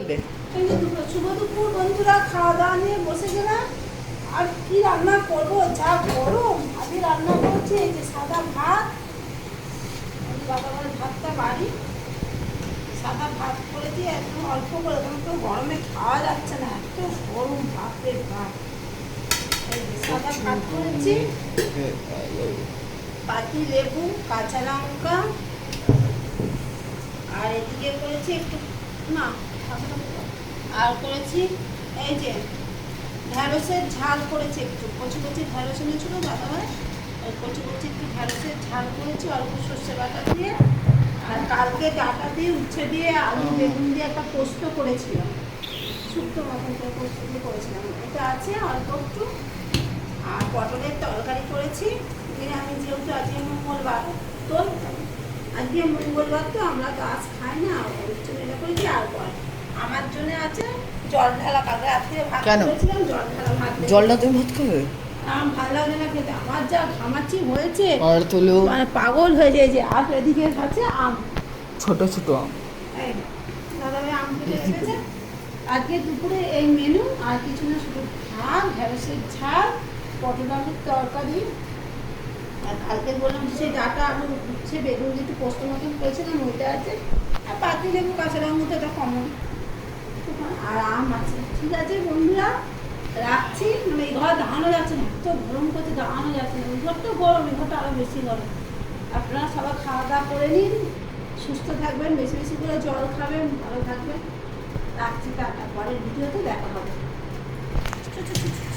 করবে? এই যে শুভ দুপুর বন্ধুরা, খাওয়া দাওয়া নিয়ে বসে গেলাম। আর কি রান্না করবো, যা গরম। আজকে রান্না করছি এই যে সাদা ভাত। বাবা ভাতটা বাড়ি সাদা ভাত করেছি, একদম অল্প করে, কারণ তো গরমে খাওয়া যাচ্ছে না, এত গরম ভাতের ভাত। এই যে সাদা ভাত করেছি, পাতি লেবু, কাঁচা লঙ্কা, আর এদিকে করেছি একটু না আর করেছি এই যে ঢ্যাঁড়সের ঝাল করেছি, একটু কচি কচি ঢ্যাঁড়স এনেছিল দাদাভাই, ওই কচি কচি একটু ঢ্যাঁড়সের ঝাল করেছি অল্প সর্ষে বাটা দিয়ে। আর কালকে ডাটা দিয়ে উচ্ছে দিয়ে আলু বেগুন দিয়ে একটা পোস্ত করেছিলাম, শুক্তো মতন করে পোস্ত দিয়ে করেছিলাম, এটা আছে অল্প একটু। আর পটলের তরকারি করেছি, আমি যেহেতু আজকে মঙ্গলবার, তো আজকে মঙ্গলবার তো আমরা তো আজ খাই না, ওই জন্য এটা করেছি। আর আমার জন্য আছে জল ঢালা, কালকে রাত্রে ভাত করেছিলাম, জল ঢালা ভাত। জলটা তুমি ভাত খাবে? আমার ভালো লাগে না খেতে, আমার যা ঘামাচি হয়েছে আর তুলো মানে পাগল হয়ে যায়। আর এদিকে আছে আম, ছোট ছোট আম। এই দাদাভাই আম কেটে রেখেছে। আজকে দুপুরে এই মেনু, আর কিছু না, শুধু ভাত, ঢেঁড়সের ঝাল, পটল আলুর তরকারি। আর কালকে বললাম যে সেই ডাটা আলু উচ্ছে বেগুন দিয়ে একটু পোস্ত মতন করেছিলাম, ওইটা আছে। আর পাতি লেবু কাঁচা লঙ্কা তো এটা কমন, আর আম আছে। ঠিক আছে বন্ধুরা, রাখছি। মানে এই ঘর দাঁড়ানো যাচ্ছে না, এত গরম করছে, দাঁড়ানো যাচ্ছে না। এই ঘরটা গরম, এই ঘরটা আরও বেশি গরম। আপনারা সবাই খাওয়া দাওয়া করে নিন, সুস্থ থাকবেন, বেশি বেশি করে জল খাবেন, ভালো থাকবেন। রাখছি, টাটা, পরের ভিডিওতে দেখা হবে।